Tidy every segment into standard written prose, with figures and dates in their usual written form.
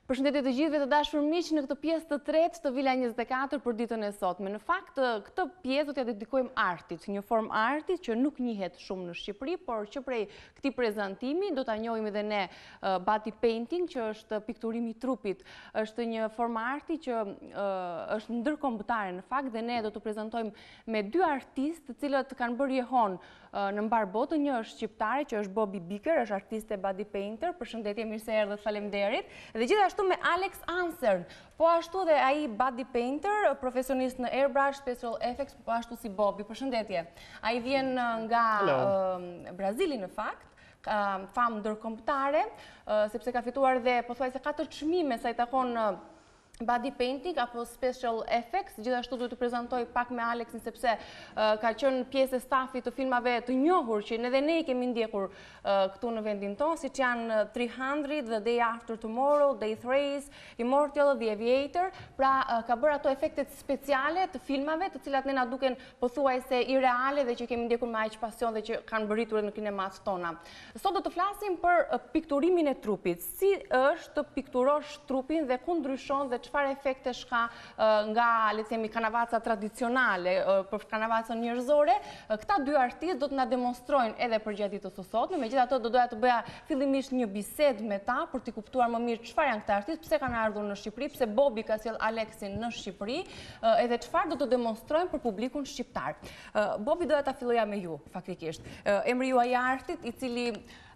Përshëndetje të gjithëve të dashur miq në këtë pjesë të tretë të Vila 24 për ditën e sotme. Në fakt, këtë pjesë do t'ja dedikojmë artit, një formë arti që nuk njihet shumë në Shqipëri, por që prej këtij prezantimi do ta njohim edhe ne body painting, që është pikturimi i trupit. Është një formë arti që është ndërkombëtare në fakt dhe ne do t'u prezantojmë me dy artistë të cilët kanë bërë jehon në mbar botën. Një është shqiptare që është BICKER, është artiste body painter. Përshëndetje, mirë se erdhët, faleminderit. Dhe gjithashtu me HANSEN, po ashtu dhe ai body painter, profesionist në airbrush, special effects, po ashtu si Bobi. Përshëndetje. Ai vjen nga Brazili në fakt, famë ndërkombëtare, sepse ka fituar dhe pothuajse 4 çmime sa i takon body painting apo special effects. Gjithashtu do të prezantoj pak me Aleksin sepse ka qenë pjesë e stafit të filmave të njohur që edhe ne i kemi ndjekur këtu në vendin tonë, siç janë 300, The Day After Tomorrow, Death Race, Immortal, The Aviator. Pra ka bërë ato efektet speciale të filmave, të cilat ne na duken pothuajse ireale dhe që kemi ndjekur me aq pasion dhe që kanë bërritur në kinemat tona. Sot do të flasim për pikturimin e trupit. Si është pikturosh trupin dhe ku ndryshon dhe çfarë efektesh ka nga, le të themi, kanavaca tradicionale për kanavacën njerëzore. Këta dy artistë do të na demonstrojnë edhe përgjatë ditës së sotme. Megjithatë do doja të bëja fillimisht një bisedë me ta për të kuptuar më mirë çfarë janë këta artistë, pse kanë ardhur në Shqipëri, pse Bobi ka sjell Aleksin në Shqipëri, edhe çfarë do të demonstrojnë për publikun shqiptar. Bobi, doja ta filloja me ju, faktikisht. Emri juaj i artit, i cili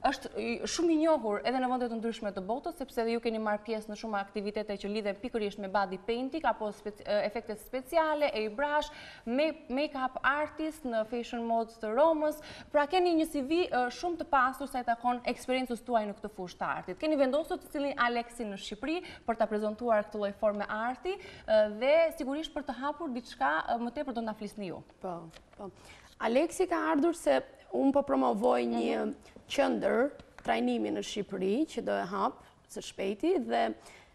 është shumë i njohur edhe në vende të ndryshme të botës, sepse edhe ju keni marrë pjesë në shumë aktivitete që lidhen pikërisht me body painting apo efekte speciale, airbrush, make-up artist në fashion modes të Romës. Pra keni një CV shumë të pasur sa i takon eksperiencës tuaj në këtë fushë të artit. Keni vendosur të cilin Aleksin në Shqipëri për ta prezantuar këtë lloj forme arti dhe sigurisht për të hapur diçka më tepër do na flisni ju. Po. Aleksi ka ardhur se unë po promovoj një qendër trajnimi në Shqipëri që do e hap së shpejti dhe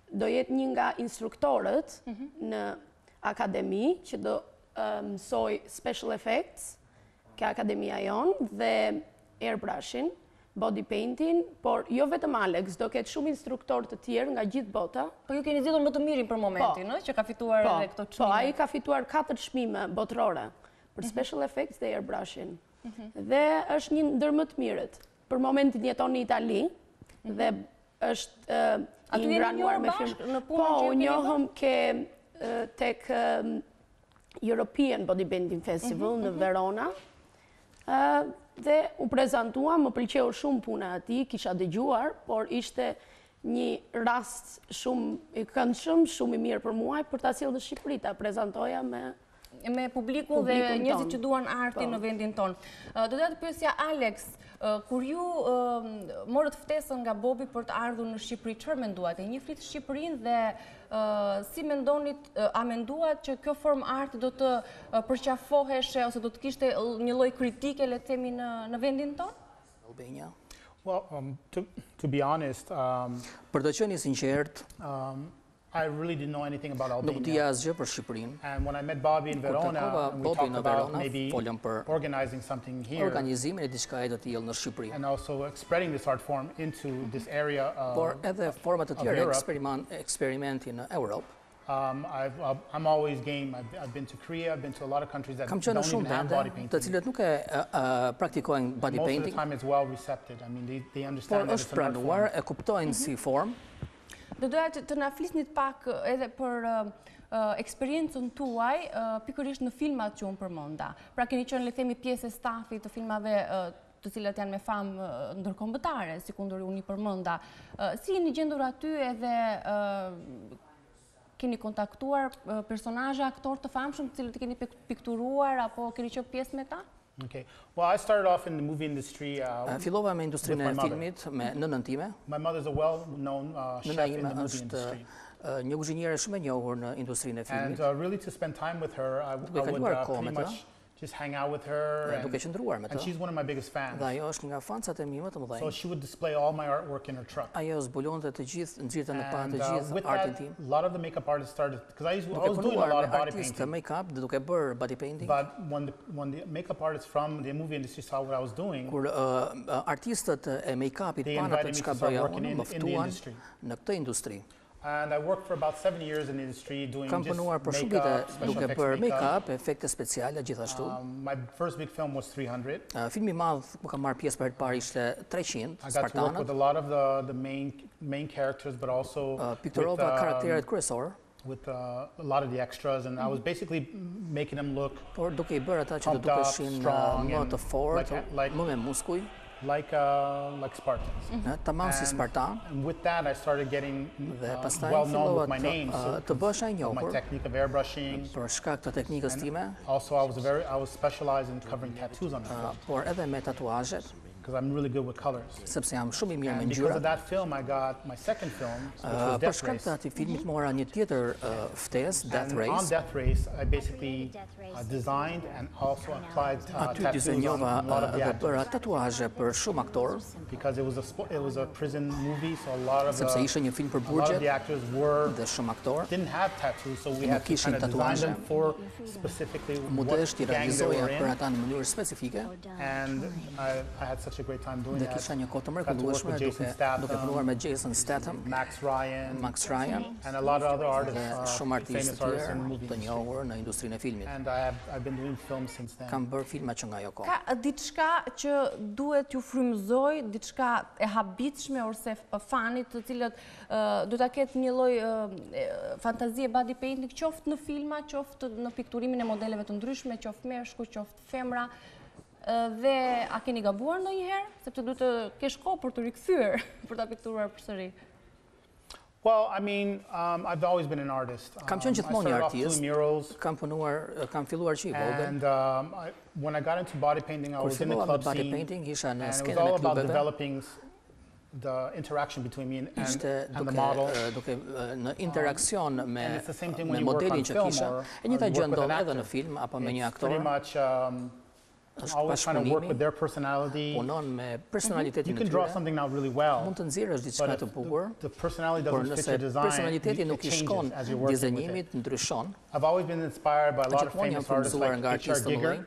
do jetë një nga instruktorët në akademi që do mësoj special effects ka akademia jonë dhe airbrushing, body painting, por jo vetëm Alex, do ketë shumë instruktor të tjerë nga gjithë bota. Po ju keni zgjedhur më të mirin për momentin, që ka fituar edhe këto çmime. Po, ai ka fituar 4 çmime botërore për special effects dhe airbrushing. Dhe është një ndër më të mirët. Për momentin jeton në Itali dhe është i ngranuar me film. Po, u njohëm tek European Bodybuilding Festival në Verona dhe u prezantua, më pëlqeu shumë puna e tij, kisha dëgjuar, por ishte një rast shumë i këndshëm, shumë i mirë për mua për ta sjellë në Shqipëri, ta prezantoja me publikun dhe njerëzit që duan artin në vendin tonë. Do doja të pyesja Alex, kur ju morët ftesën nga Bobi për të ardhur në Shqipëri, çfarë menduat? E njihit Shqipërinë dhe si mendonit, a menduat që kjo formë arti do të përqafoheshe ose do të kishte një lloj kritike, le të themi, në vendin tonë? Albania. Well, to be honest, Për të qenë i sinqert, I really didn't know anything about nuk dija asgjë për Shqipërinë. And when I met Bobby in Verona, we talked about maybe organizing something here. Organizimin e diçka të tillë në Shqipëri. And also spreading this art form into this area of Por edhe forma të tjera eksperimenti në Europë. I'm always game. I've been to Korea, I've been to a lot of countries that Kam don't qenë even shumë have body vende painting. të cilët nuk praktikojnë body Most of the painting, time it's well received. I mean, they por understand that është it's an art pranuar, form. e kuptojnë si formë. Do doja të na flisnit pak edhe për eksperiencën tuaj pikërisht në filmat që unë përmenda. Pra keni qenë, le të themi, pjesë e stafit të filmave të cilat janë me famë ndërkombëtare, sikundur unë i përmenda. Si jeni gjendur aty edhe keni kontaktuar personazhe, aktorë të famshëm të cilët keni pikturuar apo keni qenë pjesë me ta? Okay. Well, I started off in the movie industry. Fillova me industrinë e filmit me nënën time. My mother's a well-known chef in the movie industry. Një kuzhiniere shumë e njohur në industrinë e filmit. And really to spend time with her, I would pretty much just hang out with her. Duke qëndruar me të. And she's one of my biggest fans. Dhe ajo është nga fansat e mi më të mëdhenj. So she would display all my artwork in her truck. Ajo zbulonte të gjithë nxirrte në pa të gjithë artin tim. A lot of the makeup artists started because I was doing a lot of body painting. Make-up dhe duke bërë body painting. But when the makeup artists from the movie industry saw what I was doing, kur artistët e make-upit panë atë çka bëja unë, më ftuan në këtë industri. And I worked for about 7 years in the industry doing Kam just punuar për shumë makeup, vite special duke effects bërë makeup. make-up, efekte speciale gjithashtu. My first big film was 300. Filmi I madh ku kam marrë pjesë për herë të parë ishte 300, I got to work with a lot of the main characters, but also pikturova karakteret kryesor. With a lot of the extras, and I was basically making them look Por duke I bërë ata që të dukeshin më të fortë, më me muskuj. Like Spartans. Tamam si Spartan. And with that, I started getting pastaj well known fillova with my name. të bëhesha I My njohur technique of airbrushing. për shkak të teknikës time. Also, I was specialized in covering tattoos on the film. Por edhe me tatuazhet. Because I'm really good with colors. Sepse jam shumë I mirë me And because ngjyra. of that film, I got my second film, which was Për Death shkak Race. të atij filmit mora një tjetër ftesë, Death And Race. on Death Race, I basically designed and also applied Aty tattoos on dizenjova a lot of the dhe actors. bëra tatuazhe për shumë aktorë, Because it was a prison movie, so a lot of sepse ishte një film për the burgjet actors dhe shumë aktorë. didn't have tattoos, so we had to kishin kind of design them tatuazhe. for specifically Modesh what t'i gang they realizoja were për in. ata në mënyrë specifike And I had such a great time doing dhe that. kisha një kohë të Got to work mrekullueshme with Jason duke Statham, punuar me Jason Statham, Max Ryan, Max Ryan and a lot of other dhe artists, shumë artistë famous të artists in tjerë movies. të njohur në industrinë e filmit. And I've been doing films since then. Kam bërë filma që nga ajo kohë. Ka diçka që duhet ju frymëzoj, diçka e habitshme ose fanit të cilët do ta ketë një lloj fantazie body painting, qoftë në filma, qoftë në pikturimin e modeleve të ndryshme, qoftë meshkuj, qoftë femra. Dhe a keni gabuar ndonjëherë, sepse duhet të kesh kohë për të rikthyer, për ta pikturuar përsëri? Well, I mean, I've always been an artist. Kam qenë gjithmonë një I started off doing artist. murals, Kam filluar që I vogël. and when I got into body painting, I Kur was in the fillova me club body scene, painting, isha and në it was skenën e all about klubeve. developing the interaction between me Ishte and the model. duke në interaksion me And it's the same thing me when you work modelin on që film kisha. or E njëjta you gjë work with an ndodh edhe actor. në film apo me një It's pretty aktor. much Është always trying to work with bashkëpunimi, their personality. punon me personalitetin You e can draw tyre. something out really well, Mund të nxjerrësh diçka but të if bukur, the personality por doesn't fit nëse your design, personaliteti it nuk I shkon changes as you're working with dizenjimit, it. ndryshon. I've always been inspired by a lot of Gjithmonë jam famous artists frymëzuar like nga H.R. artistë të Giger. mëdhenj,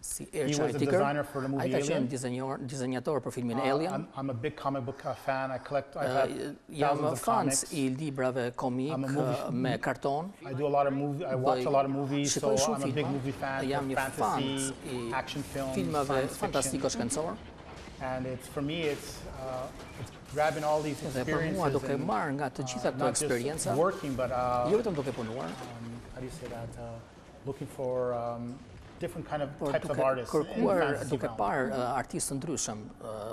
si He was H.R. the Giger. designer for the Ai movie ka qenë Alien. dizenjator për filmin Alien. I'm a big comic book fan. I've had Jam thousands of fan comics. I librave komik I'm a movie- me karton. I do a lot of movies. I watch a lot of movies, so Shikoj shumë I'm a big filma. movie fan Jam for një fan fantasy, I action films, filmave science fiction. fantastiko-shkencor. And for me, it's grabbing all these Dhe për experiences mua duke and, marrë nga të gjitha këto not just eksperienca, working, but jo vetëm duke punuar, how do you say that? Looking for different kind of por types of duke artists in kërkuar, fantasy duke realm. parë artistë të ndryshëm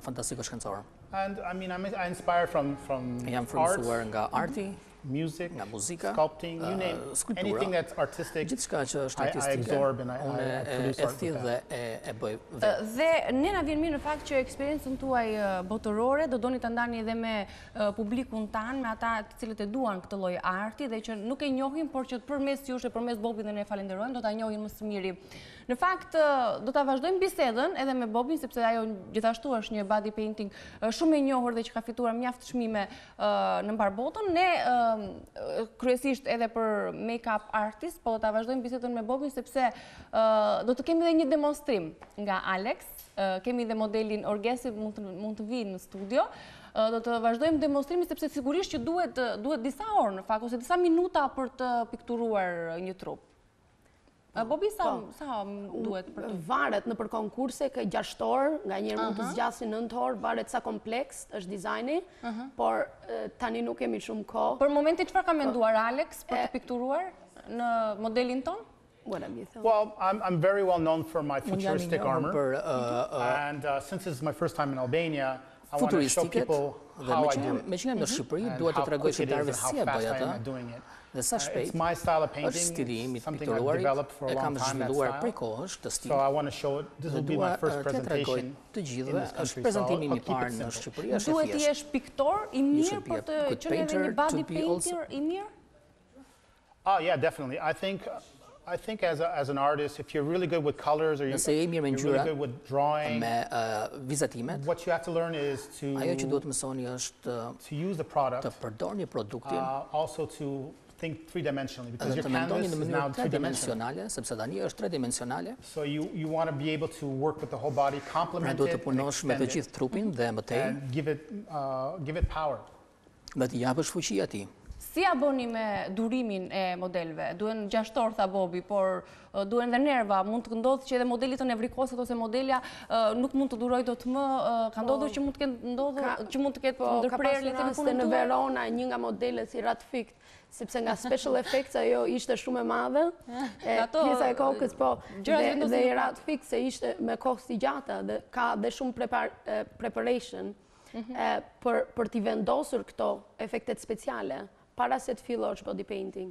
fantastiko-shkencor. And I mean, I'm inspired from Jam art, frymëzuar nga arti, music, nga muzika, sculpting, you name skulptura. anything that's artistic. Gjithçka që është I artistike, absorb and I unë produce e art with thill dhe that. e bëj vetë. Dhe ne na vjen mirë në fakt që eksperiencën tuaj botërore do doni ta ndani edhe me publikun tan, me ata të cilët e duan këtë lloj arti dhe që nuk e njohin, por që përmes jush e përmes Bobit dhe ne falenderojmë, do ta njohin më së miri. Në fakt do ta vazhdojmë bisedën edhe me Bobin sepse ajo gjithashtu është një body painting shumë e njohur dhe që ka fituar mjaft çmime në mbar botën. Ne kryesisht edhe për make-up artist, po do ta vazhdojmë bisedën me Bobin sepse do të kemi edhe një demonstrim nga Alex. Kemi dhe modelin Orgesi, mund të vinë në studio. Do të vazhdojmë demonstrimin sepse sigurisht që duhet disa orë në fakt ose disa minuta për të pikturuar një trup. Bobi, sa duhet për të? Varet në për konkurse, ka 6 orë, nga njerë mund të zgjasin 9 orë, varet sa kompleks është dizajni, por tani nuk kemi shumë kohë. Për momentin çfarë ka menduar Alex për të pikturuar në modelin ton? Well, I'm very well known for my futuristic armor, and since it's my first time in Albania, I want to show people how I do it. Me që jam në Shqipëri, duhet të tregoj qytetarëve si e bëj ata. Dhe sa shpejt, It's my style of është painting, stili im I something I've pikturuarit, developed for a e long kam time, that zhvilluar prej style. kohësh të So stil. I want to show it. This will be my first presentation të in gjithëve, this është country. So prezantimi I'll I keep parë it në simple. Shqipëri, është Duhet e të thjeshtë. jesh piktor I mirë për të qenë edhe një body painter I mirë? Oh yeah, definitely. I think as an artist, if you're really good with colors or you're really good with drawing, me vizatimet, what you have to learn is ajo që duhet mësoni është to use the product, të përdorni produktin, also to think three-dimensionally, because edhe your të mendoni canvas në is now mënyrë three-dimensional. tridimensionale, sepse tani është tridimensionale. So you want to be able to work with the whole body, Pra complement duhet it, të punosh me të gjithë trupin dhe më tej, and give it power. dhe të japësh fuqi atij. Si a bëni me durimin e modelve? Duen 6 orë, tha Bobi, por duen dhe nerva. Mund të ndodhë që edhe modelit të nevrikoset ose modelja nuk mund të duroj do të më, ka ndodhur që mund të ketë ndërprerje le të themi punën në tuaj? Verona një nga modelet si ratifikt, sepse nga special effects ajo ishte shumë e madhe. Pjesa e kokës, po, dhe i ratifikt se ishte me kohë si gjata dhe ka dhe shumë preparation për t'i vendosur këto efektet speciale para se të fillosh body painting.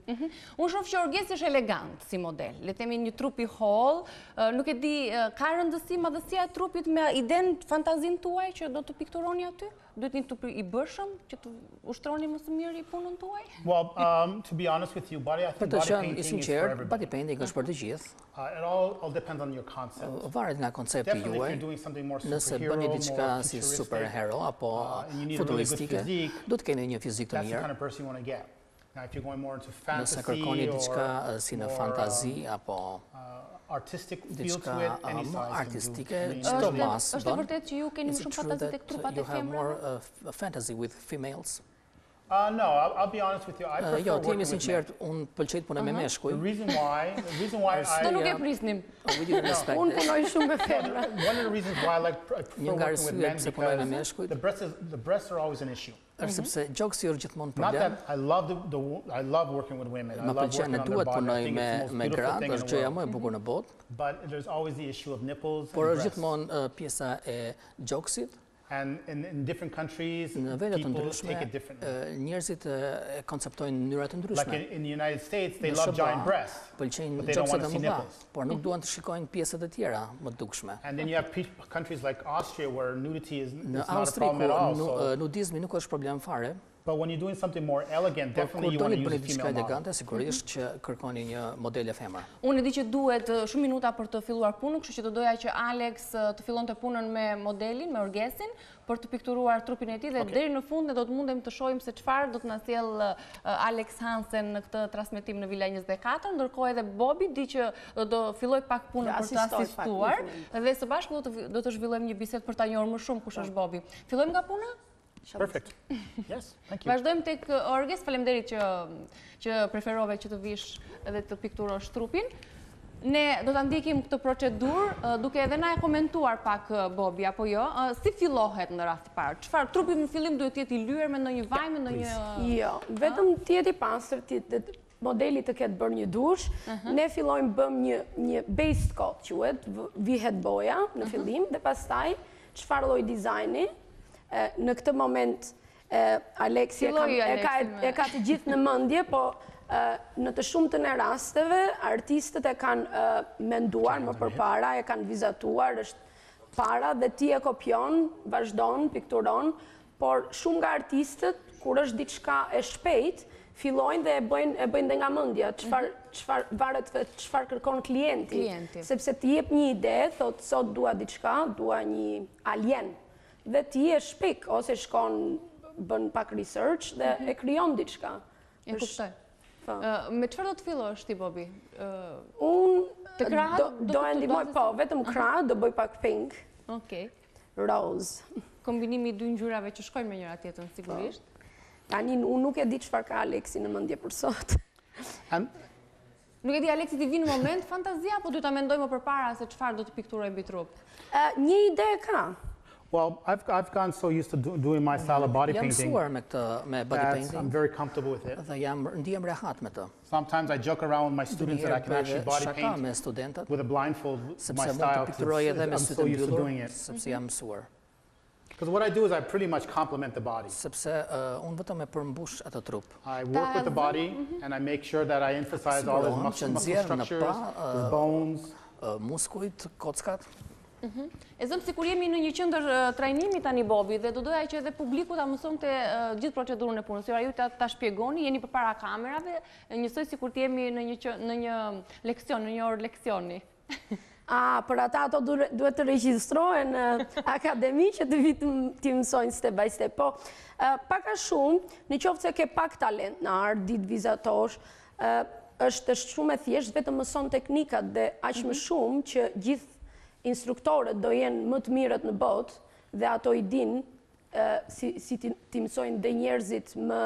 Unë shoh që Orgesi është elegant si model. Le të themi një trup i holl, nuk e di, ka rëndësi madhësia e trupit me idenë, fantazinë tuaj që do të pikturoni aty? Duhet një trup i bërshëm që të ushtroni më së miri punën tuaj? Well, to be honest with you, body painting is for everybody. Body painting është për të gjithë. It all depends on your concept. Varet nga koncepti juaj. Nëse bëni diçka si superhero apo futuristike, do të keni një fizik të mirë. Nëse kërkoni diçka si në fantazi apo diçka artistike, çdo mas bën. Është vërtet që ju keni më shumë fantazi tek trupat e femrave? You have more fantasy with females. No, I'll be honest with you. I prefer working with men. Unë pëlqejt punë me meshkuj. The reason why Do nuk e prisnim. Unë punoj shumë me femra. One of the reasons why I prefer working with men because the breasts are always an issue. Është sepse gjoksi është gjithmonë Not problem. that I love working with women. I Më love pëlqen working e on their duhet body. I punoj think it's the most me beautiful gratë, thing in është the gjëja më world. e bukur në botë. But there's always the issue of nipples Por and është breasts. gjithmonë pjesa e gjoksit. And in different countries, Në vende të people ndryshme, take it differently. njerëzit e konceptojnë në mënyra të Like ndryshme. in the United States, they Në love SBA, giant breasts, pëlqejnë but they don't gjokset want e to see mëdha, nipples. por nuk duan të shikojnë pjesët e tjera më të dukshme. And then you have countries like Austria where nudity is Në not a Austri, problem at all. ku nudizmi nuk është problem fare, But when you're doing something more elegant, por definitely kur you want doni to bëni use a diçka female model. elegante, sigurisht që kërkoni një modele femër. Unë e di që duhet shumë minuta për të filluar punën, kështu që të doja që Alex të fillonte punën me modelin, me Orgesin, për të pikturuar trupin e tij dhe deri në fund ne do të mundem të shohim se çfarë do të na sjell Alex Hansen në këtë transmetim në Vila 24, ndërkohë edhe Bobi di që do filloj pak punën për të asistuar dhe së bashku do të zhvillojmë një bisedë për ta njohur më shumë kush është Bobi. Fillojmë nga puna? Perfect. Yes, thank you. Vazhdojmë tek Orges, faleminderit që preferove që të vish edhe të pikturosh trupin. Ne do ta ndjekim këtë procedurë duke edhe na e komentuar pak Bobi apo jo. Si fillohet në rast të parë? Çfarë trupi në fillim duhet të jetë i lyer me ndonjë vaj, me ndonjë Jo, vetëm të jetë i pastër, modeli të ketë bërë një dush, ne fillojmë bëm një base coat, quhet, vihet boja në fillim dhe pastaj çfarë lloj dizajni. Në këtë moment Aleksi e ka të gjithë në mendje, po në të shumtën e rasteve artistët e kanë menduar më përpara, e kanë vizatuar, është para dhe ti e kopjon, vazhdon, pikturon, por shumë nga artistët kur është diçka e shpejt, fillojnë dhe e bëjnë dhe nga mendja, varet çfarë kërkon klienti. Sepse ti jep një ide, thotë sot dua diçka, dua një alien. Dhe ti e shpik, ose shkon bën pak research dhe e krijon diçka. E kuptoj. Me çfarë do të fillosh ti, Bobi? Unë do e ndihmoj, po, vetëm krah, do bëj pak pink. Okej. Rose. Kombinimi i dy ngjyrave që shkojnë me njëra tjetrën sigurisht. Tani unë nuk e di çfarë ka Aleksi në mendje për sot. Nuk e di Aleksi ti vjen në moment fantazia apo duhet ta mendoj më përpara se çfarë do të pikturoj mbi trup? Një ide ka. Well, I've gotten so used to doing my style of body painting. Jam mësuar me body painting. I'm very comfortable with it. Dhe ndihem rehat me të. Sometimes I joke around with my students that I can actually body paint with a blindfold my style. I'm so used to doing it. Sepse jam mësuar. Because what I do is I pretty much complement the body. Sepse unë vetëm e përmbush atë trup. I work with the body and I make sure that I emphasize all the muscle structures, the bones, muskujt, kockat. E zëm sikur jemi në një qendër trajnimi tani, Bobi, dhe do doja që edhe publiku ta mësonte gjithë procedurën e punës. Ju ta shpjegoni, jeni përpara kamerave, njësoj sikur të jemi në një leksion, në një orë leksioni. Për ata ato duhet të regjistrohen në akademi që të vitë t'i mësojnë step by step. Po, paka shumë, në qoftë se ke pak talent në art, ditë vizatosh, është shumë e thjeshtë, vetëm mëson teknikat dhe aq më shumë që gjithë instruktorët do jenë më të mirët në botë dhe ato i din si ti mësojnë dhe njerëzit më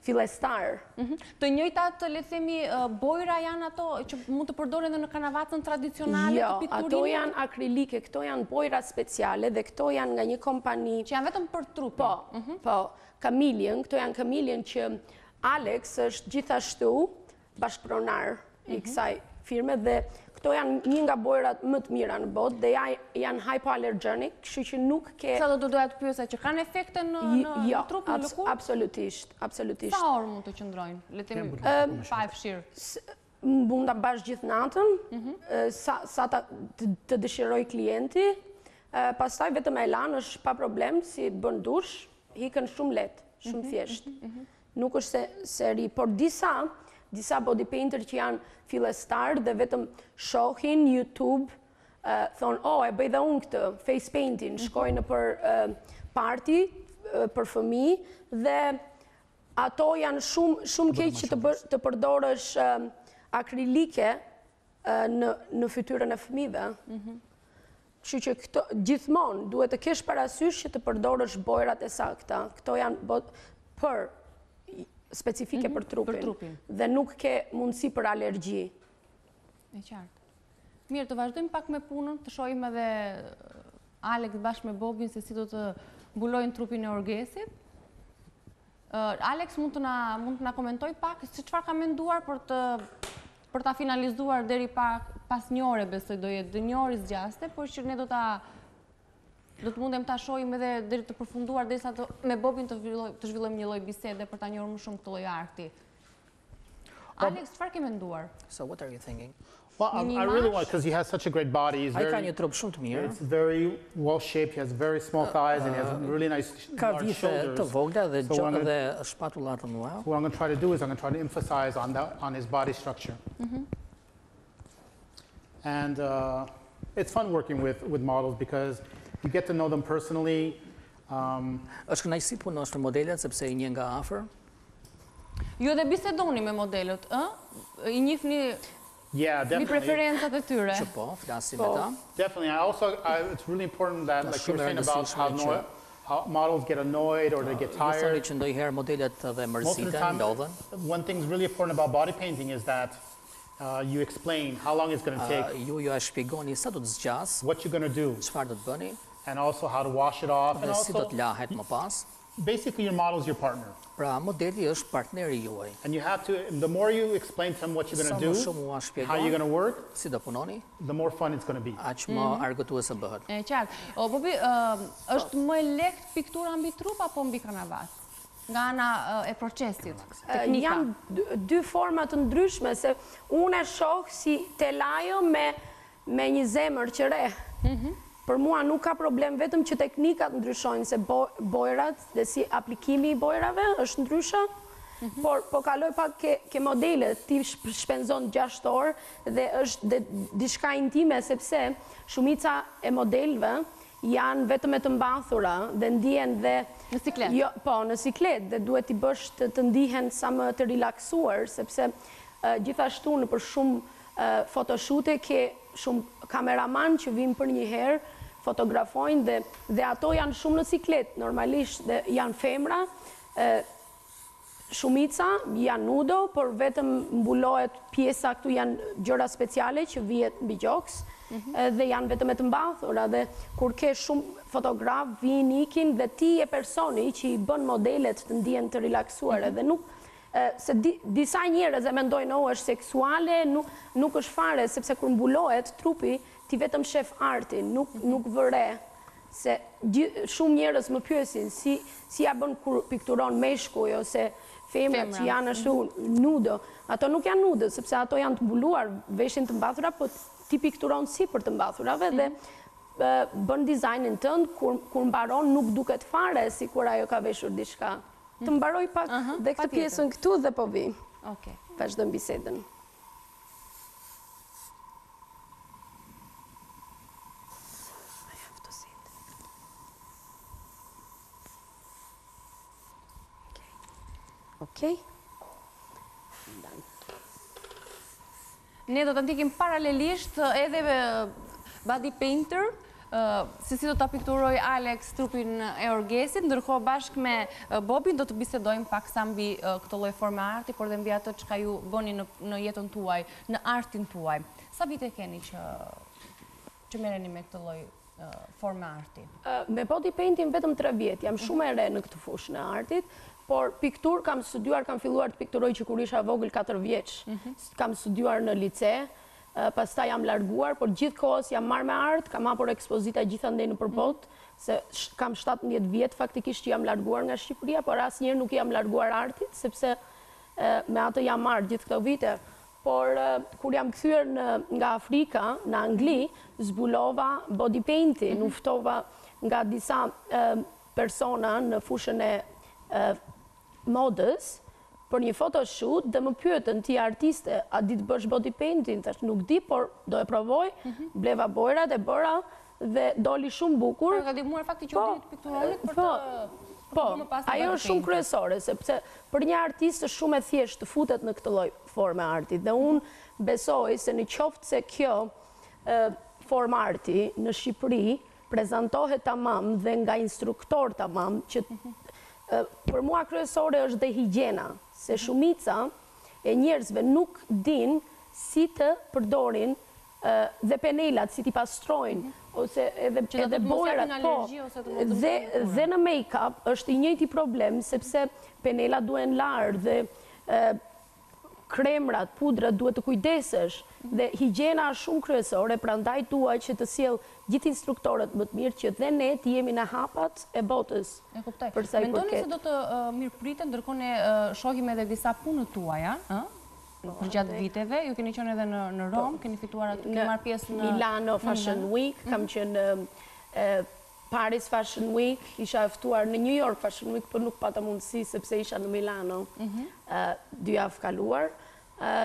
fillestar. Të njëjtat, le të themi, bojra janë ato që mund të përdoren edhe në kanavacën tradicionale të pikturimit? Jo, ato janë akrilike, këto janë bojra speciale dhe këto janë nga një kompani... Që janë vetëm për trupin? Po, Kamiljen, këto janë Kamiljen që Alex është gjithashtu bashkëpronar i kësaj firme dhe këto janë një nga bojrat më të mira në botë dhe janë hypoallergenic, kështu që nuk ke... Sa do të doja të pyesa që kanë efekte në trup, në lëkurë? Absolutisht, absolutisht. Sa orë mund të qëndrojnë? Le të themi pa e fshirë. Mund ta bash gjithë natën, sa të dëshiroj klienti, pastaj vetëm e lanë është pa problem, si bën dush, hikën shumë lehtë, shumë thjesht. Nuk është se ri, por disa body painter që janë fillestar dhe vetëm shohin YouTube, thonë, e bëj dhe unë këtë, face painting, shkojnë për party, për fëmijë, dhe ato janë shumë keq që të përdorësh akrilike në fytyrën e fëmijëve. Kështu që gjithmonë duhet të kesh parasysh që të përdorësh bojrat e sakta. Këto janë për specifike për trupin dhe nuk ke mundësi për alergji. E qartë. Mirë, të vazhdojmë pak me punën, të shohim edhe Alex bashkë me Bobin se si do të mbulojnë trupin e Orgesit. Alex mund të na komentoj pak se çfarë ka menduar për ta finalizuar deri pas një ore, besoj do jetë një orë zgjaste, por që ne do të mundem ta shohim edhe deri të përfunduar derisa me Bobin të zhvillojmë një lloj bisede për ta njohur më shumë këtë lloj arti. Alex, çfarë ke menduar? So what are you thinking? Well, I really want, because he has such a great body. Ai ka një trup shumë të mirë. It's very well shaped. He has very small thighs and he has really nice large shoulders. Ka vite të vogla dhe shpatulla të mëdha. What I'm going to try to do is I'm going to try to emphasize on his body structure. And it's fun working with models because you get to know them personally. Është kënaqësi punosh me modelet sepse i njeh nga afër. Yeah, definitely. Preferencat e tyre. Që po, flasim me ta. Definitely. It's really important that, like you were saying about how models get annoyed or they get tired. Që ndonjëherë modelet dhe mërziten, lodhen. One thing really important about body painting is that you explain how long it's going to take. Ju shpjegoni sa do të zgjas. What you're going to do. Çfarë do të bëni. And also how to wash it off. Dhe si do të lahet më pas. Basically, your model is your partner. Pra, modeli është partneri juaj. And you have to, the more you explain to them what you're going to do, how you're going to work, si do punoni, the more fun it's going to be. Aq më argëtuese bëhet. E qartë. Bobi, është më lehtë piktura mbi trup apo mbi kanavas? Nga ana e procesit, teknika? Janë dy forma të ndryshme, se unë e shoh si telajo me një zemër që re. Për mua nuk ka problem, vetëm që teknikat ndryshojnë, se bojrat dhe si aplikimi i bojrave është ndryshe, por po kaloj pak ke modelet, ti shpenzon 6 orë dhe është diçka intime, sepse shumica e modelve janë vetëm e të mbathura dhe ndihen dhe... Në siklet? Po, në siklet, dhe duhet i bësh të ndihen sa më të relaksuar, sepse gjithashtu në për shumë fotoshute ke shumë kameraman që vinë për një herë, fotografojnë dhe ato janë shumë në siklet, normalisht dhe janë femra, shumica janë nudo, por vetëm mbulohet pjesa, këtu janë gjëra speciale që vihet mbi gjoks, dhe janë vetëm e të mbathura, dhe kur ke shumë fotograf, vinë ikin dhe ti e personi që i bën modelet të ndihen të relaksuare, dhe nuk, se disa njerëz e mendojnë është seksuale, nuk është fare, sepse kur mbulohet trupi, ti vetëm shef artin, nuk vëre, se shumë njerëz më pyesin, si ja bën kur pikturon meshkuj, ose femra që janë ashtu nudo, ato nuk janë nudo, sepse ato janë të mbuluar, veshin të mbathura, po ti pikturon si për të mbathurave, dhe bën dizajnin tënd, kur mbaron nuk duket fare, si kur ajo ka veshur diçka. Të mbaroj pak dhe këtë pjesën këtu dhe po vi. Vazhdojmë bisedën. Okej. Ne do të ndikim paralelisht edhe body painter, se si do të pikturoj Alex trupin e Orgesit, ndërkohë bashkë me Bobin do të bisedojmë pak sa mbi këtë lloj forme arti, por dhe mbi atë çka ju bëni në jetën tuaj, në artin tuaj. Sa vite keni që merreni me këtë lloj forme arti? Me body painting vetëm 3 vjet, jam shumë e re në këtë fushë në artit, por piktur kam studiuar, kam filluar të pikturoj që kur isha vogël 4 vjeç. Kam studiuar në lice, pastaj jam larguar, por gjithkohës jam marrë me art, kam hapur ekspozita gjithandej në përbot, se kam 17 vjet faktikisht që jam larguar nga Shqipëria, por asnjëherë nuk jam larguar artit, sepse me atë jam marrë gjithë këto vite. Por kur jam kthyer nga Afrika, në Angli, zbulova body painting, uftova nga disa persona në fushën e modës, për një photoshoot dhe më pyetën ti artiste, a di të bësh body painting? Thash nuk di, por do e provoj, bleva bojrat e bëra dhe doli shumë bukur. Ka ndihmuar fakti që u ditë pikturonit për të... Po, ajo është shumë kryesore, sepse për një artist është shumë e thjeshtë të futet në këtë lloj forme arti. Dhe unë besoj se në qoftë se kjo formë arti në Shqipëri prezantohet tamam dhe nga instruktor tamam, që për mua kryesore është dhe higjiena, se shumica e njerëzve nuk din si të përdorin dhe penelat, si t'i pastrojnë, ose edhe bojrat, po, dhe në make-up është i njëjti problem, sepse penelat duhen larë dhe kremrat, pudrat duhet të kujdesesh, dhe higjiena është shumë kryesore, prandaj dua që të sjell gjithë instruktorët më të mirë që dhe ne të jemi në hapat e botës. E kuptoj. Mendoni se do të mirëpritet, ndërkohë ne shohim edhe disa punë tuaja, për gjatë viteve, ju keni qenë edhe në Rom, keni fituar aty, keni marrë pjesë në Milano Fashion Week, kam qenë Paris Fashion Week, isha ftuar në New York Fashion Week, por nuk pata mundësi sepse isha në Milano 2 javë kaluar,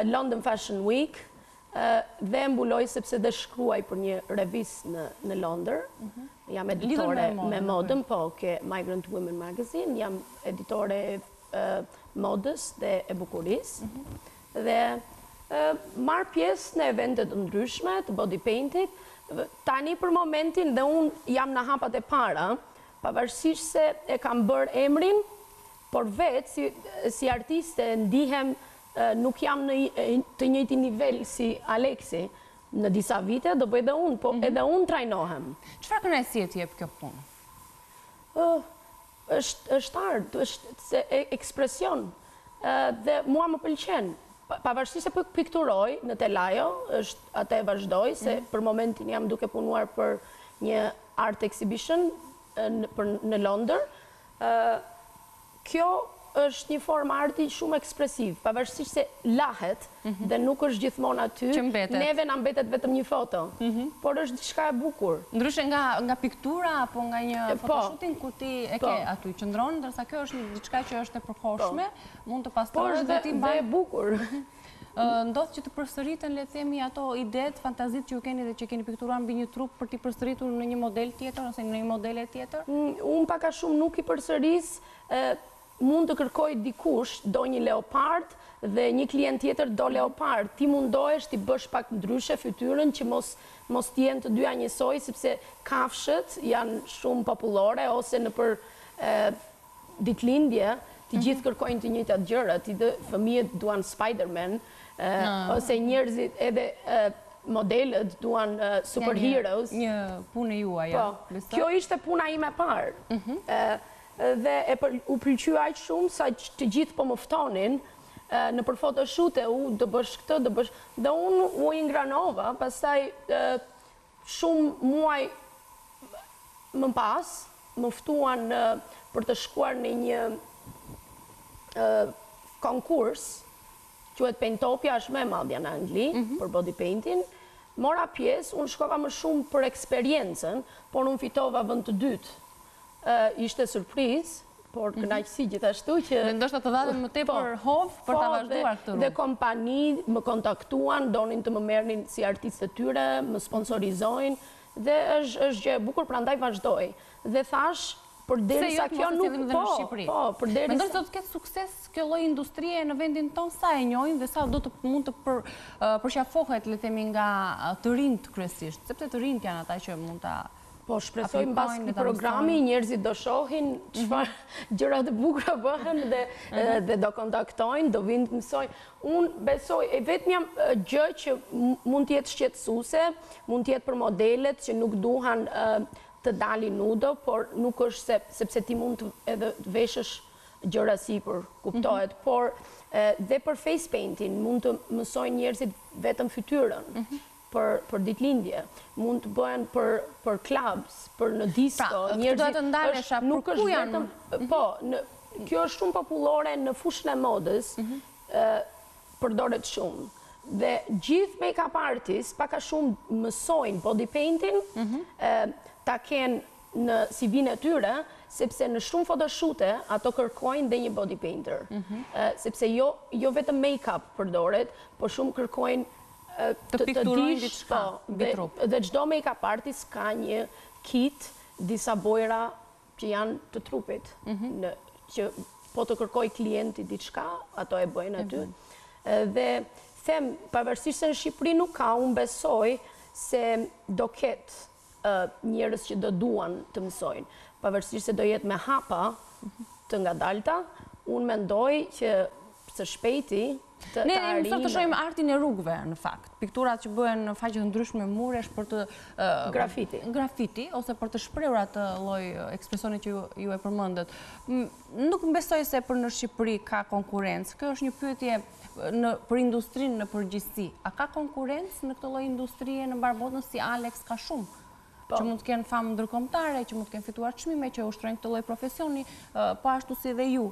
London Fashion Week, dhe mbuloj sepse dhe shkruaj për një revistë në Londër. Jam editore me modën, po, ke Migrant Women Magazine, jam editore modës dhe e bukurisë. Dhe marrë pjesë në eventet ndryshme të body painting. Tani për momentin dhe unë jam në hapat e para, pavarësisht se e kam bërë emrin, por vetë si artiste ndihem nuk jam në të njëjti nivel si Aleksi në disa vite, do bëj edhe unë, po edhe unë trajnohem. Çfarë kënaqësie t'jep kjo punë? Është art, është ekspresion, dhe mua më pëlqen. Pavarësisht se po pikturoj në telajo, atë e vazhdoj, se për momentin jam duke punuar për një art exhibition në Londër. Kjo është një formë arti shumë ekspresiv, pavarësisht se lahet dhe nuk është gjithmonë aty, neve na mbetet vetëm një foto, por është diçka e bukur. Ndryshe nga piktura apo nga një fotoshooting ku ti e ke aty qëndron, ndërsa kjo është diçka që është e përkohshme, mund të pastrohet dhe ti mbaj e bukur. Ndodh që të përsëriten, le të themi, ato idet, fantazit që ju keni dhe që keni pikturuar mbi një trup për t'i përsëritur në një model tjetër ose në një modele tjetër? Unë pak a shumë nuk i përsëris, mund të kërkoj dikush, do një leopard dhe një klient tjetër do leopard. Ti mundohesh t'i bësh pak ndryshe fytyrën që mos t'jenë të dyja njësoj, sepse kafshët janë shumë popullore, ose në për ditëlindje, ti gjithë kërkojnë të njëjtat gjëra, ti dhe fëmijët duan Spider-Man, ose njerëzit edhe modelët duan superheroes. Një punë juaj, ja. Kjo ishte puna ime parë. Dhe u pëlqy aq shumë sa të gjithë po më ftonin në për photoshoot të bësh këtë, të bësh... Dhe unë u ingranova, pastaj shumë muaj më pas, më ftuan për të shkuar në një konkurs, quhet Paintopia, është më e madhja në Angli, për body painting. Mora pjesë, unë shkova më shumë për eksperiencën, por unë fitova vend të dytë. Ishte surprizë, por kënaqësi gjithashtu që... Dhe ndoshta të dhanë më tepër hovë për ta vazhduar këtë rrugë. Dhe kompani më kontaktuan, donin të më merrnin si artistë të tyre, më sponsorizojnë, dhe është gjë e bukur, prandaj vazhdoj. Dhe thash, përderisa kjo nuk Mendoj se do të ketë sukses kjo lloj industrie në vendin tonë, sa e njohin dhe sa do të mund të përqafohet, le të themi, nga të rinjt kryesisht, sepse të rinjt janë ata që mund ta Po, shpresoj mbas këtij programi njerëzit do shohin çfarë gjëra të bukura bëhen dhe do kontaktojnë, do vinë të mësojnë. Unë besoj, e vetmja gjë që mund të jetë shqetësuese, mund të jetë për modelet që nuk duhan të dalin nudo, por nuk është sepse ti mund të edhe veshësh gjëra sipër, kuptohet, por dhe për face painting mund të mësojnë njerëzit vetëm fytyrën. Për ditëlindje, mund të bëhen për clubs, për në disco, njerëzit nuk është vetëm, po, kjo është shumë popullore në fushën e modës, përdoret shumë. Dhe gjithë make-up artists pak a shumë mësojnë body painting, ta kenë në CV-n e tyre, sepse në shumë photoshoot-e ato kërkojnë dhe një body painter. Sepse jo vetëm make-up përdoret, por shumë kërkojnë të pikturojnë diçka mbi trup. Dhe çdo make-up artist ka një kit, disa bojra që janë të trupit, që po të kërkoj klienti diçka, ato e bëjnë aty. Dhe them, pavarësisht se në Shqipëri nuk ka, unë besoj se do ketë njerëz që do duan të mësojnë. Pavarësisht se do jetë me hapa të ngadalta, unë mendoj që së shpejti Ne mësoj të shohim artin e rrugëve, në fakt. Pikturat që bëhen në faqe të ndryshme muresh për të... Grafiti, ose për të shprehur atë lloj ekspresioni që ju e përmendët. Nuk besoj se për në Shqipëri ka konkurrencë. Kjo është një pyetje për industrinë në përgjithësi. A ka konkurrencë në këtë lloj industrie në mbar botën si Alex ka shumë? Që mund të kenë famë ndërkombëtare, që mund të kenë fituar çmime, që ushtrojnë këtë lloj profesioni, po ashtu si dhe ju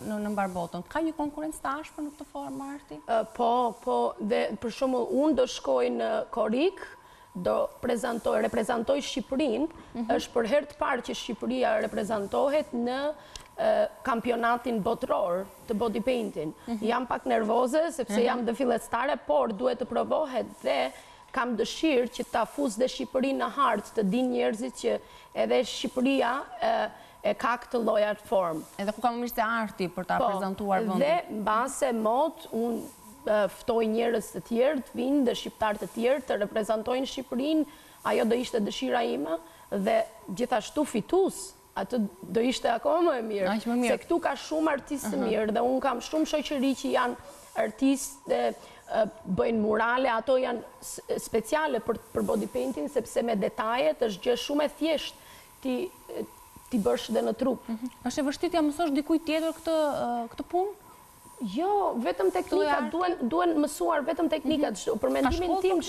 në mbar botën. Ka një konkurrencë të ashpër në këtë formë arti? Po, dhe për shembull unë do shkoj në Korik, do reprezentoj Shqipërinë, është për herë të parë që Shqipëria reprezentohet në kampionatin botror të body painting. Jam pak nervoze sepse jam dhe fillestare, por duhet të provohet dhe kam dëshirë që ta fus dhe Shqipërinë në hartë, të dinë njerëzit që edhe Shqipëria e ka këtë lloj art form. Edhe ku ka më mirë se arti për ta prezantuar vendin. Dhe mbase mot unë ftoj njerëz të tjerë të vinë dhe shqiptar të tjerë të reprezentojnë Shqipërinë, ajo do ishte dëshira ime dhe gjithashtu fitus. Atë do ishte akoma më e mirë. Se këtu ka shumë artistë mirë dhe unë kam shumë shoqëri që janë artistë bëjnë murale, ato janë speciale për body painting, sepse me detajet është gjë shumë e thjeshtë ti bësh dhe në trup. Është e vështirë t'ja mësosh dikujt tjetër këtë punë? Jo, vetëm teknika, duen mësuar vetëm teknikat. Për mendimin tim,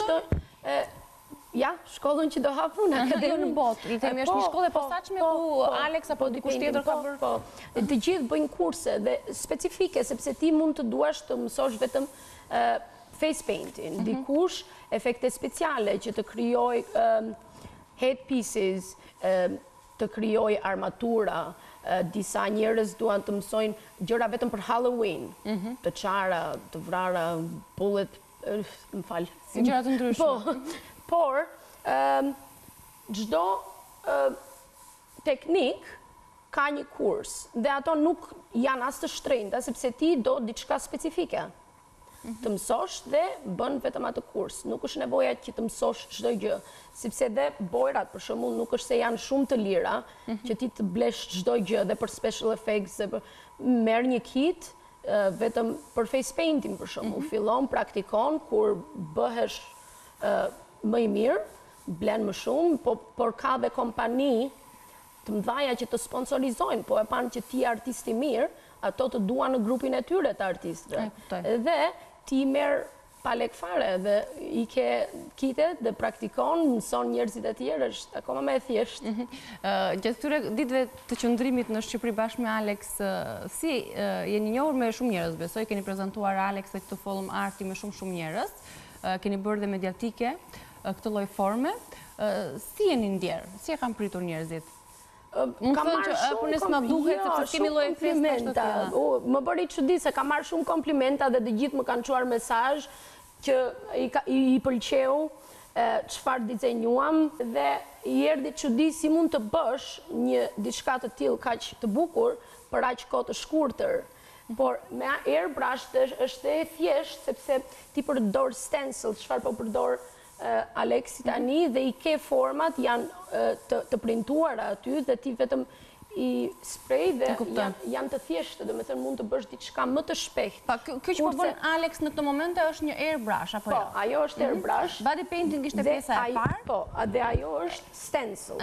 ja, shkollën që do hapun, akademi në botë. I themi është një shkollë e posaçme ku Alex apo dikush tjetër ka bërë? Po, të gjithë bëjnë kurse dhe specifike, sepse ti mund të duash të mësosh vetëm face painting, dikush efekte speciale që të krijoj headpieces, të krijoj armatura, disa njerëz duan të mësojnë gjëra vetëm për Halloween, të çara, të vrara, bullet, më fal. Gjëra të ndryshme. Por, çdo teknik ka një kurs, dhe ato nuk janë as të shtrenjta, sepse ti do diçka specifike. Të mësosh dhe bën vetëm atë kurs. Nuk është nevoja që të mësosh çdo gjë, sepse dhe bojrat, për shembull, nuk është se janë shumë të lira, që ti të blesh çdo gjë dhe për special effects, merr një kit vetëm për face painting, për shembull, fillon, praktikon, kur bëhesh më i mirë, blen më shumë, por ka dhe kompani të mëdhaja që të sponsorizojnë, po e panë që ti artisti mirë, ato të duan në grupin e tyre të artistëve. Dhe ti merr pa lek fare dhe i ke kitet dhe praktikon, mëson njerëzit e tjerë, është akoma më e thjeshtë. Gjatë këtyre ditëve të qëndrimit në Shqipëri bashkë me Alex, si jeni njohur me shumë njerëz, besoj keni prezantuar Alex e këtë follum arti me shumë njerëz, keni bërë dhe mediatike këtë lloj forme. Si jeni ndjerë? Si e kanë pritur njerëzit? Ka marrë shumë komplimenta. Më bëri çudi se ka marrë shumë komplimenta dhe të gjithë më kanë çuar mesazh që i pëlqeu çfarë dizenjuam dhe i erdhi çudi si mund të bësh një diçka të tillë kaq të bukur për aq kohë të shkurtër. Por me airbrush është e thjeshtë sepse ti përdor stencil, çfarë po përdor Aleksi tani dhe i ke format janë të printuara aty dhe ti vetëm i sprej dhe janë të thjeshtë, dhe me thënë mund të bësh diçka më të shpejt. Kjo që po bën Alex në këtë moment është një airbrush, apo jo? Po, ajo është airbrush. Body painting ishte pjesa e parë? Po, dhe ajo është stencil.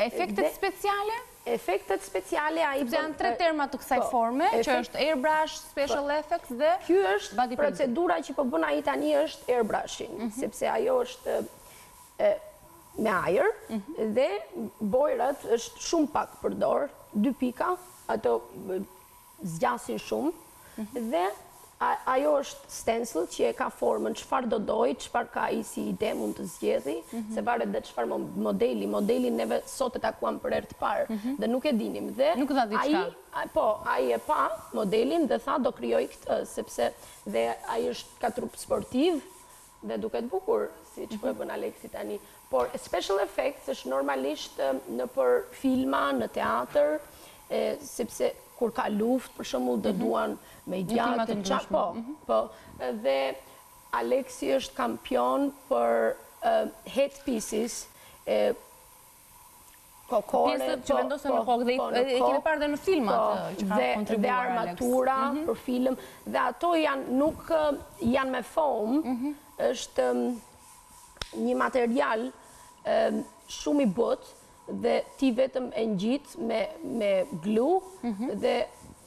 Efektet speciale? Efektet speciale a i bën... Janë 3 terma të kësaj forme, që është airbrush, special effects dhe... Kjo është procedura që po bën ai tani është airbrushing, sepse ajo është me ajër dhe bojrat është shumë pak përdor, 2 pika, ato zgjasin shumë dhe ajo është stencil që e ka formën çfarë do doj, çfarë ka ai si ide mund të zgjedhi, se varet dhe çfarë modelin neve sot e takuam për herë të parë dhe nuk e dinim. Dhe nuk dha diçka. Po, ai e pa modelin dhe tha do krijoj këtë, sepse dhe ai është ka trup sportiv dhe duket bukur, si që po e bën Aleksi tani. Por special effects është normalisht në për filma, në teatr, sepse kur ka luft, për shembull, do duan me gjatë të qapo. Po, dhe Aleksi është kampion për head pieces, kokore, pjesët që vendosen në kokë, dhe e kemi parë dhe në filmat që ka kontribuar Alex. Dhe armatura për film, dhe ato nuk janë me foam, është një material shumë i butë dhe ti vetëm e ngjit me glu dhe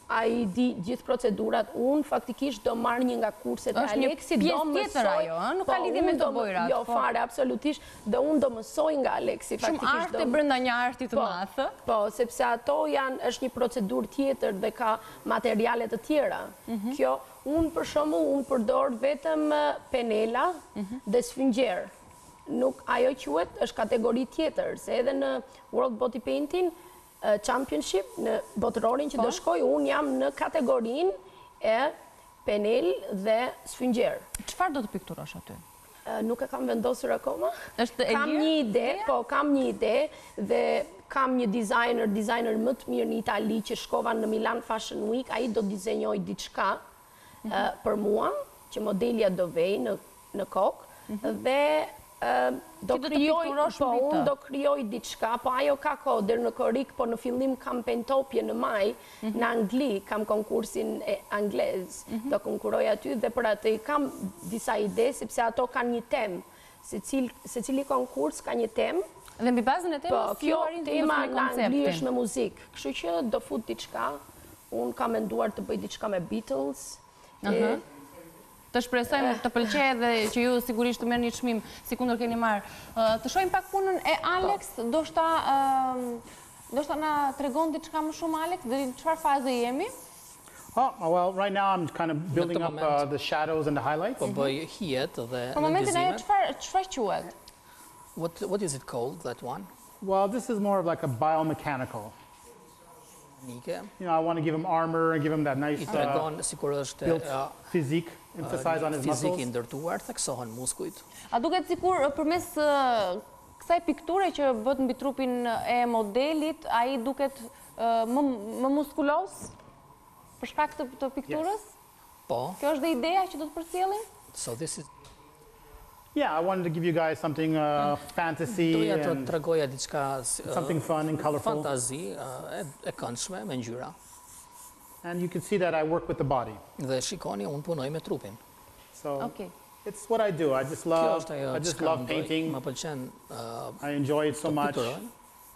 a i di gjithë procedurat. Unë faktikisht do marrë një nga kurset e Aleksi, do mësoj... Pjesë tjetër ajo, nuk ka lidhje me të bojrat. Jo, fare, absolutisht, dhe unë do mësoj nga Aleksi. Shumë arte brenda një arti të madh. Po, sepse ato është një procedur tjetër dhe ka materialet të tjera. Kjo, unë për shembull, unë përdor vetëm penela dhe sfingjer. Nuk ajo quhet është kategori tjetër, se edhe në World Body Painting Championship, në botërorin që do shkoj, unë jam në kategorinë e penel dhe sfingjer. Çfarë do të pikturosh aty? Nuk e kam vendosur akoma. Kam një ide, kam një ide dhe kam një designer më të mirë në Itali që shkova në Milan Fashion Week, ai do dizenjoj diçka për mua, që modelja do vej në kokë dhe unë do krijoj diçka, po ajo ka kohë deri në korrik, po në fillim kam Pentopje në maj, në Angli, kam konkursin anglez, do konkuroj aty dhe për atë i kam disa ide, sepse ato kanë një temë, se cili konkurs ka një temë. Dhe mbi bazën e temës, kjo tema në Angli është me muzikë, kështu që do fut diçka, unë kam menduar të bëj diçka me Beatles. Të shpresojmë të pëlqejë dhe që ju sigurisht të merrni çmim si kundër keni marrë. Të shohim pak punën e Alex, do shta na tregon diçka më shumë Alex, deri në çfarë faze jemi? Well, right now I'm kind of building up the shadows and the highlights. Po bëj hijet dhe në momentin ajo çfarë quhet? What is it called, that one? Well, this is more of like a biomechanical. You know, I want to give him armor and give him that nice built physique, emphasize on his muscles. Fizik i ndërtuar, theksohen muskujt. A duket sikur përmes kësaj pikture që bët mbi trupin e modelit, ai duket më muskulos për shkak të pikturës? Po. Kjo është dhe ideja që do të përcjellim? So this is... Yeah, I wanted to give you guys something fantasy and something fun and colorful. Fantazi e këndshme me ngjyra. And you can see that I work with the body. Dhe shikoni, unë punoj me trupin. So it's what I do. I just love painting. Më pëlqen. I enjoy it so much.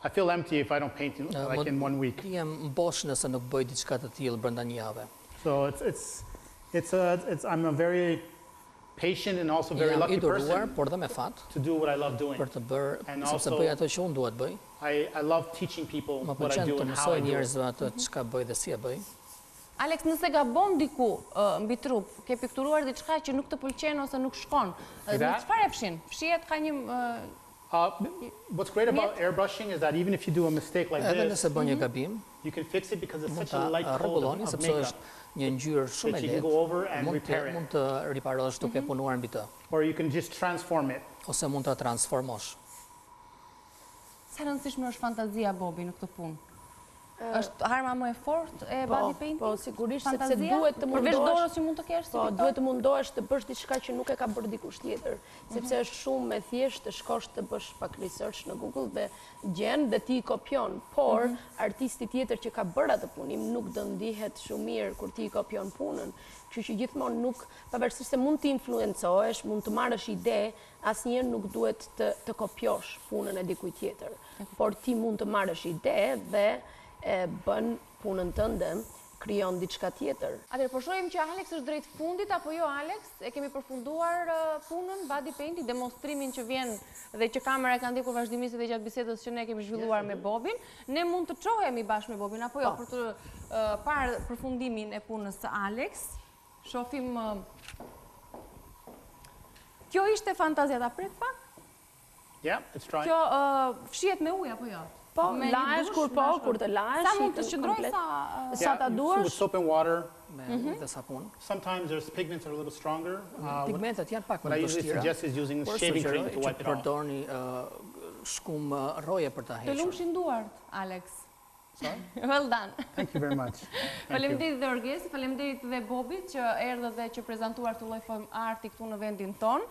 I feel empty if I don't paint like in 1 week. Jem mbosh nëse nuk bëj diçka të tillë brenda një jave. So I'm a very patient and also very lucky person to do what I love doing. And also, I love teaching people what I do and how I do it. Alex, nëse gabon diku mbi trup, ke pikturuar diçka që nuk të pëlqen ose nuk shkon, çfarë e fshin? Fshihet ka një... What's great about airbrushing is that even if you do a mistake like this, you can fix it because it's such a light coat of makeup. Një ngjyrë shumë e lehtë, mund të riparosh duke punuar mbi të. Or you can just transform it. Ose mund ta transformosh. Sa rëndësishme është fantazia, Bobi, në këtë punë? është arma më e fortë e body painting? Po, sigurisht, sepse duhet të mundohesh... Përveç dorës që mund të kesh? Po, duhet të mundohesh të bësh diçka që nuk e ka bërë dikush tjetër. Sepse është shumë e thjeshtë të shkosh të bësh pak research në Google dhe gjen dhe ti i kopjon. Por, artisti tjetër që ka bërë atë punim nuk do ndihet shumë mirë kur ti i kopjon punën. Kështu që gjithmonë nuk, pavarësisht se mund të influencohesh, mund të marrësh ide, asnjëherë nuk duhet të kopjosh punën e dikujt tjetër. Por ti mund të marrësh ide dhe e bën punën tënde, krijon diçka tjetër. Atëherë po shohim që Alex është drejt fundit apo jo Alex? E kemi përfunduar punën body painting, demonstrimin që vjen dhe që kamera ka ndjekur vazhdimisht edhe gjatë bisedës që ne kemi zhvilluar me Bobin. Ne mund të çohemi bashkë me Bobin apo jo për të parë përfundimin e punës së Alex. Shohim kjo ishte fantazia ta pret pak? Yeah, it's trying. Kjo fshihet me ujë apo jo? Po, lahesh kur të lahesh. Sa mund të shqendroj sa ta duash? With soap and water. Dhe sapun. Sometimes there's pigments are a little stronger. Pigmentet janë pak What më I usually vështira. suggest is using shaving cream to wipe it off. Përdorni shkum roje për ta Të hequr. lumshin duart, Alex. Sorry? Well done. Thank you very much. Faleminderit dhe Orgesi, faleminderit dhe Bobit që erdhë dhe që prezantuar këtë lloj form arti këtu në vendin ton.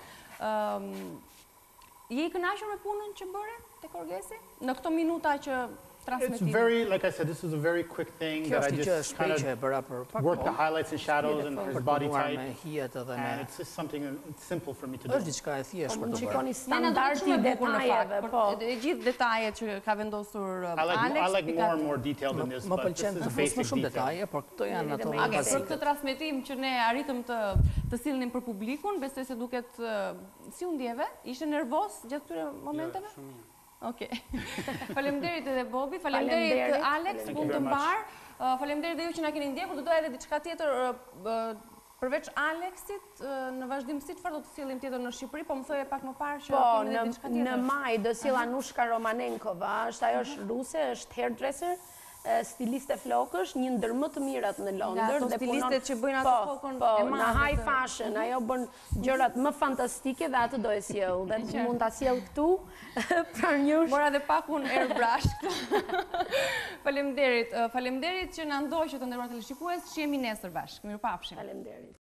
Je i kënaqur me punën që bëre tek Orgesi? Në këto minuta që It's very, like I said, this is a very quick thing that I just kind of work the highlights and shadows and his body type. And it's just something simple for me to do. Është diçka e thjeshtë për të bërë. Shikoni standardi detajeve, po. Gjithë detajet që ka vendosur Alex. I like more and more detail than this, but this is a basic shumë detail. detaje, por këto janë ato Për bazike. këtë transmetim që ne arritëm të sillnim për publikun, besoj se duket si u ndjeve? Ishe nervoz gjatë këtyre momenteve? Shumë mirë. Okej. Faleminderit edhe Bobi, faleminderit Alex, punë të mbar. Faleminderit edhe ju që na keni ndjekur. Do doja edhe diçka tjetër përveç Alexit, në vazhdim si çfarë do të sillim tjetër në Shqipëri, po më thoje pak më parë që kemi edhe diçka tjetër. Në maj do sill Anushka Romanenkova, ajo është ruse, është hairdresser, stiliste flokësh, një ndër më të mirat në Londër dhe stilistet që bëjnë atë flokën e madhe. Në high fashion, ajo bën gjërat më fantastike dhe atë do e sjell. Dhe mund ta sjell këtu për një. Mora edhe pak unë airbrush këtu. Faleminderit që na ndoqët të nderuar televizionist, shihemi nesër bashkë. Mirupafshim. Faleminderit.